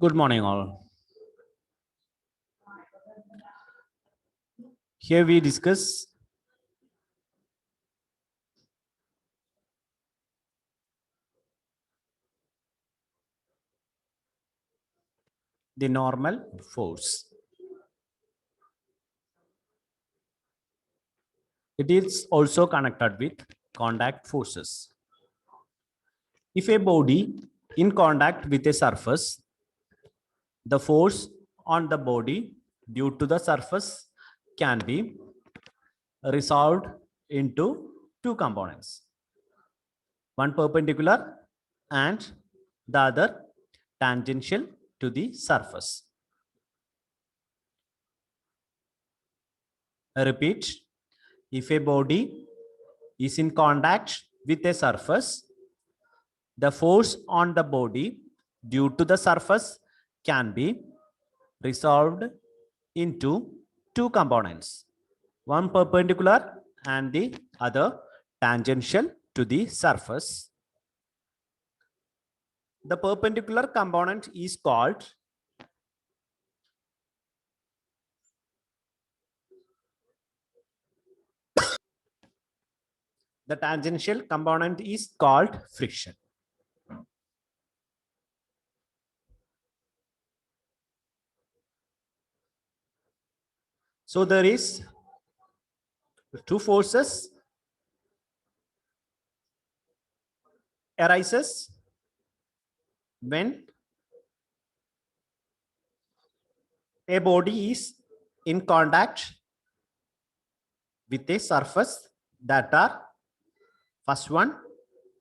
Good morning, all. Here we discuss the normal force. It is also connected with contact forces. If a body in contact with a surface, the force on the body due to the surface can be resolved into two components, one perpendicular and the other tangential to the surface. I repeat, if a body is in contact with a surface, the force on the body due to the surface can be resolved into two components, one perpendicular and the other tangential to the surface. The perpendicular component is called the tangential component is called friction. So there is two forces arises when a body is in contact with a surface, that are first one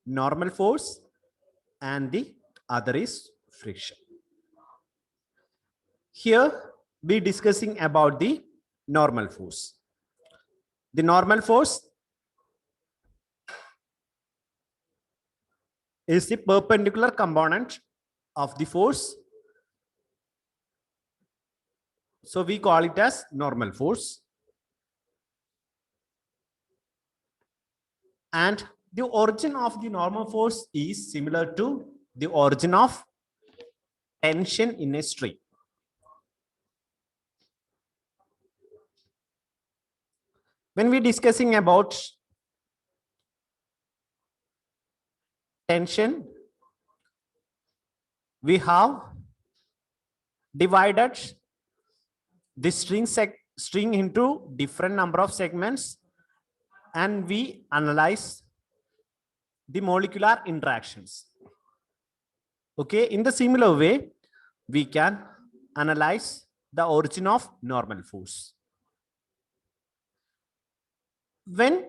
normal force and the other is friction. Here we discussing about the normal force. The normal force is the perpendicular component of the force. So we call it as normal force. And the origin of the normal force is similar to the origin of tension in a string. When we discussing about tension, we have divided the string into different number of segments and we analyze the molecular interactions. Okay, in the similar way, we can analyze the origin of normal force. When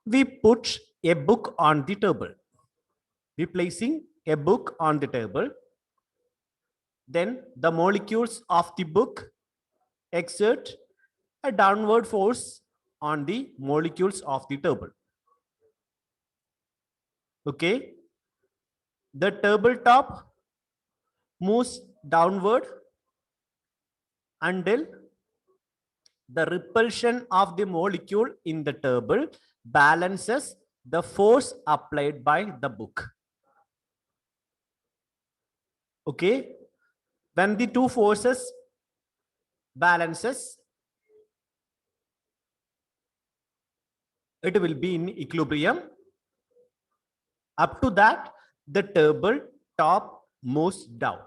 we put a book on the table, we placing a book on the table, then the molecules of the book exert a downward force on the molecules of the table. Okay, the tabletop moves downward until the repulsion of the molecule in the table balances the force applied by the book. Okay, when the two forces balances, it will be in equilibrium. Up to that, the tabletop moves down.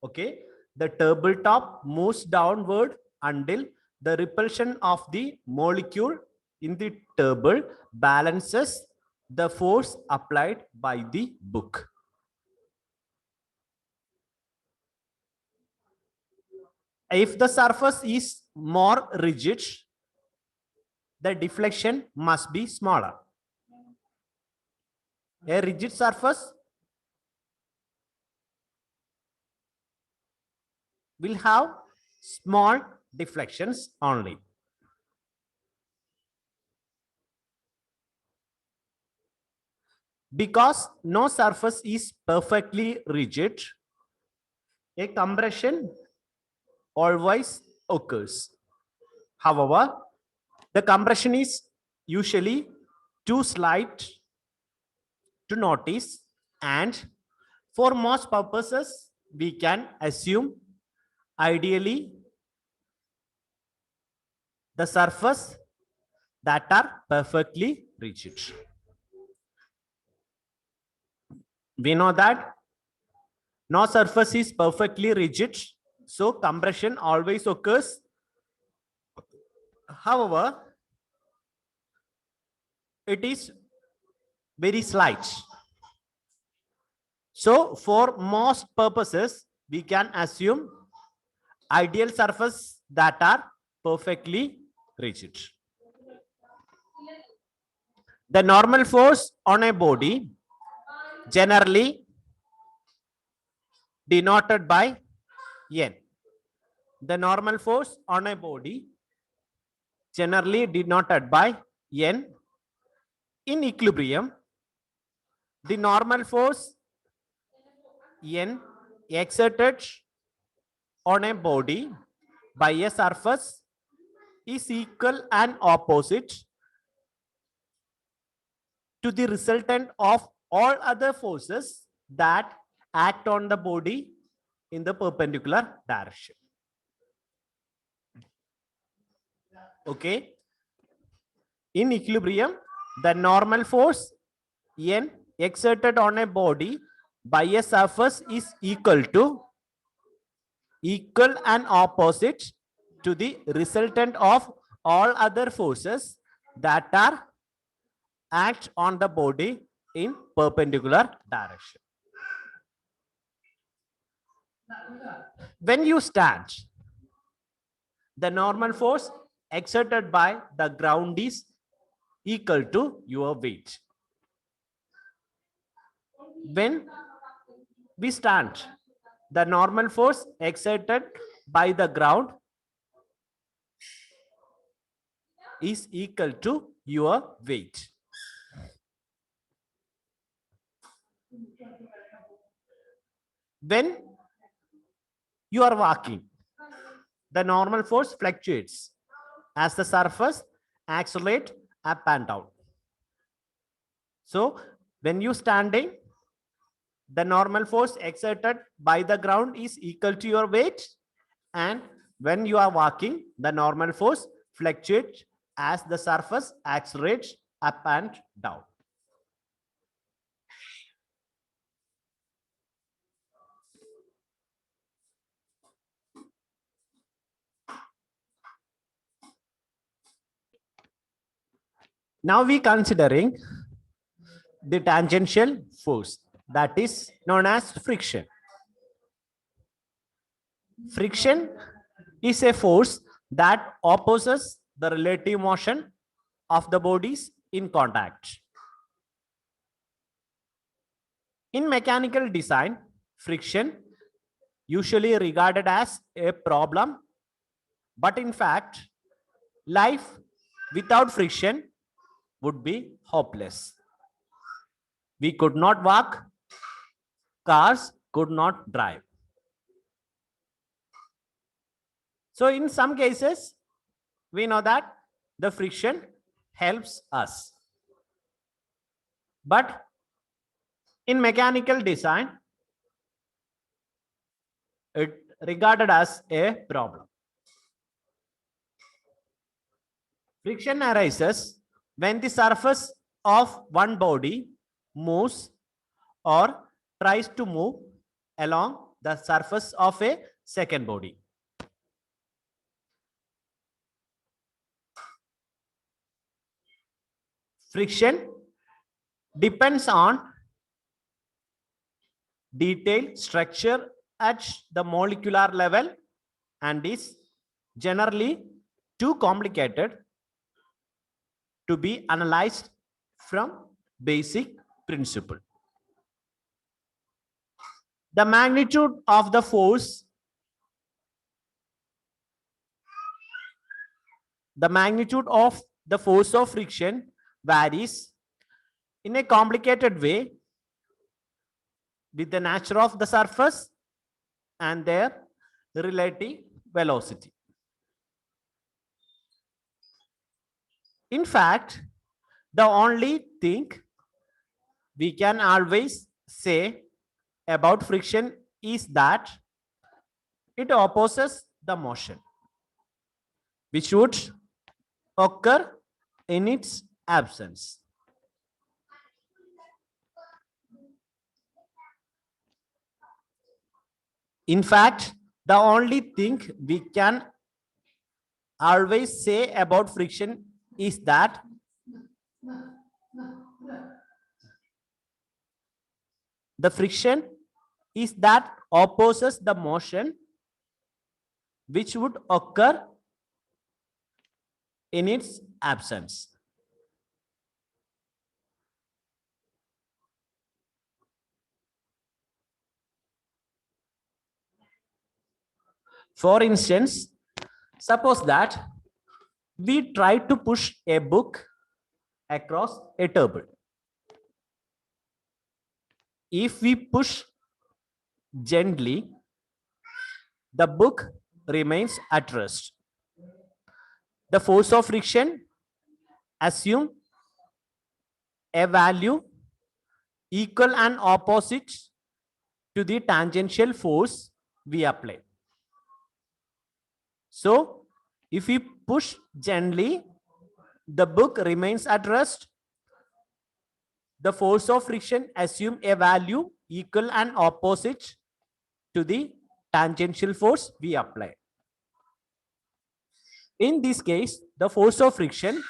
Okay, the tabletop moves downward until the repulsion of the molecule in the table balances the force applied by the book. If the surface is more rigid, the deflection must be smaller. A rigid surface will have small deflections only. Because no surface is perfectly rigid, a compression always occurs. However, the compression is usually too slight to notice, and for most purposes, we can assume ideally the surface that are perfectly rigid. We know that no surface is perfectly rigid, so compression always occurs. However, it is very slight. So for most purposes, we can assume ideal surface that are perfectly rigid. The normal force on a body generally denoted by N. The normal force on a body generally denoted by N. In equilibrium, the normal force N exerted on a body by a surface is equal and opposite to the resultant of all other forces that act on the body in the perpendicular direction. Okay. In equilibrium, the normal force N exerted on a body by a surface is equal and opposite to the resultant of all other forces that are act on the body in perpendicular direction. When you stand, the normal force exerted by the ground is equal to your weight. When we stand, the normal force exerted by the ground is equal to your weight. When you are walking, the normal force fluctuates as the surface accelerates up and down. So when you standing, the normal force exerted by the ground is equal to your weight, and when you are walking, the normal force fluctuates as the surface accelerates up and down. Now we considering the tangential force, that is known as friction. Friction is a force that opposes the relative motion of the bodies in contact. In mechanical design, friction usually regarded as a problem, but in fact, life without friction would be hopeless. We could not walk, cars could not drive. So in some cases, we know that the friction helps us. But in mechanical design, it regarded as a problem. Friction arises when the surface of one body moves or tries to move along the surface of a second body. Friction depends on detailed structure at the molecular level and is generally too complicated to be analyzed from basic principle. The magnitude of the force, of friction varies in a complicated way with the nature of the surface and their relative velocity. In fact, the only thing we can always say about friction is that it opposes the motion which would occur in its absence. In fact, the only thing we can always say about friction is that the friction is that opposes the motion which would occur in its absence. For instance, suppose that we try to push a book across a table. If we push gently, the book remains at rest. The force of friction assume a value equal and opposite to the tangential force we apply. So, if we push gently, the book remains at rest. The force of friction assume a value equal and opposite to the tangential force we apply. In this case, the force of friction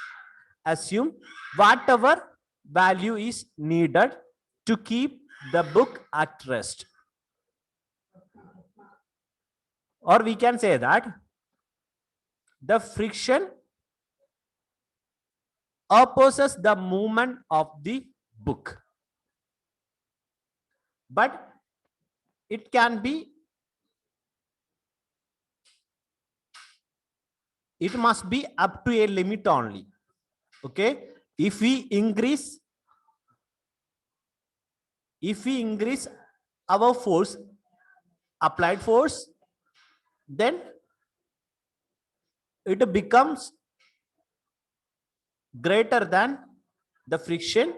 assume whatever value is needed to keep the book at rest. Or we can say that the friction opposes the movement of the book. But it can be, it must be up to a limit only. Okay, if we increase our force, applied force, then it becomes greater than the friction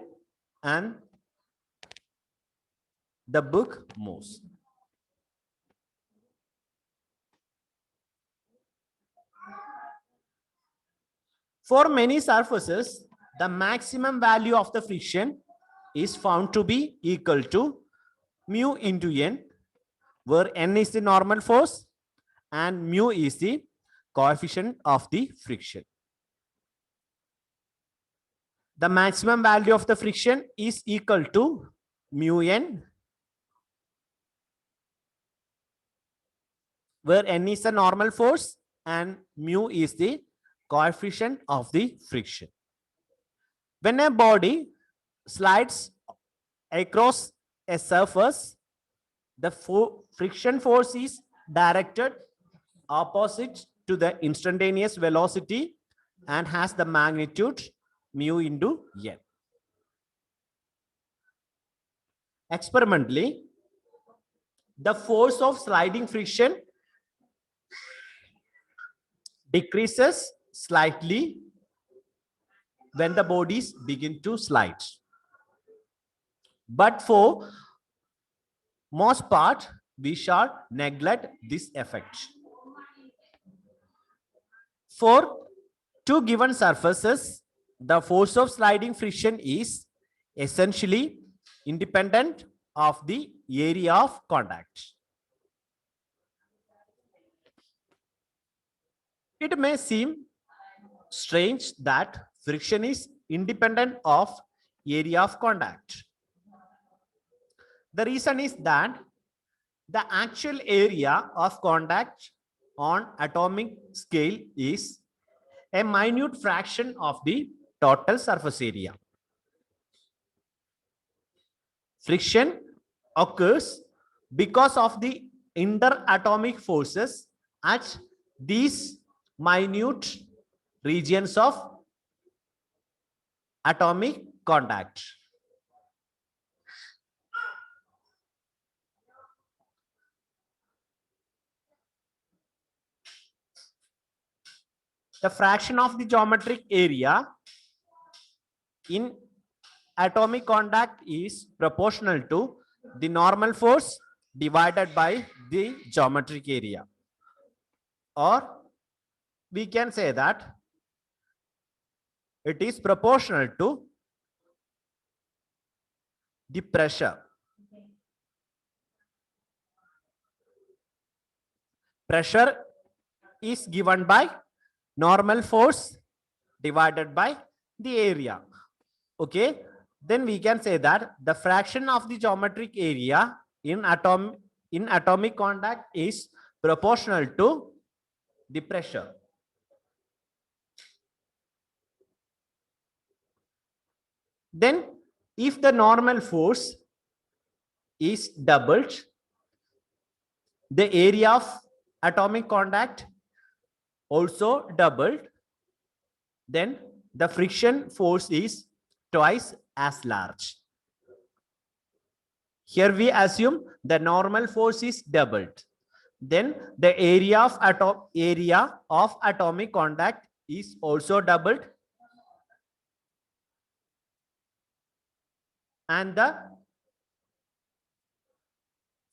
and the book moves. For many surfaces, the maximum value of the friction is found to be equal to mu into n, where n is the normal force and mu is the coefficient of the friction. The maximum value of the friction is equal to mu n, where n is the normal force and mu is the coefficient of the friction. When a body slides across a surface, the friction force is directed opposite to the instantaneous velocity and has the magnitude mu into n. Experimentally, the force of sliding friction decreases slightly when the bodies begin to slide. But for most part, we shall neglect this effect. For two given surfaces, the force of sliding friction is essentially independent of the area of contact. It may seem strange that friction is independent of area of contact. The reason is that the actual area of contact on atomic scale is a minute fraction of the total surface area. Friction occurs because of the interatomic forces at these minute regions of atomic contact. The fraction of the geometric area in atomic contact is proportional to the normal force divided by the geometric area. Or we can say that it is proportional to the pressure. Pressure is given by normal force divided by the area. Okay, then we can say that the fraction of the geometric area in atomic contact is proportional to the pressure. Then if the normal force is doubled, the area of atomic contact also doubled, then the friction force is twice as large. Here we assume the normal force is doubled. Then the area of atomic contact is also doubled. And the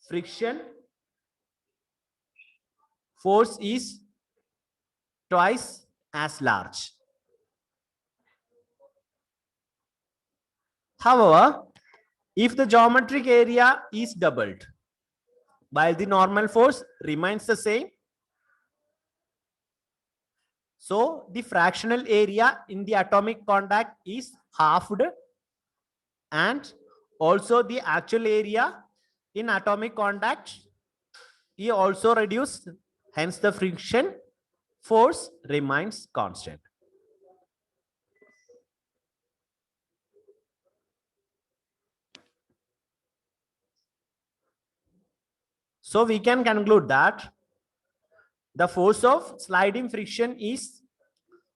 friction force is twice as large. However, if the geometric area is doubled while the normal force remains the same, so the fractional area in the atomic contact is halved, and also the actual area in atomic contact is also reduced. Hence, the friction force remains constant. So we can conclude that the force of sliding friction is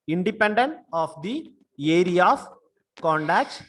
independent of the area of contact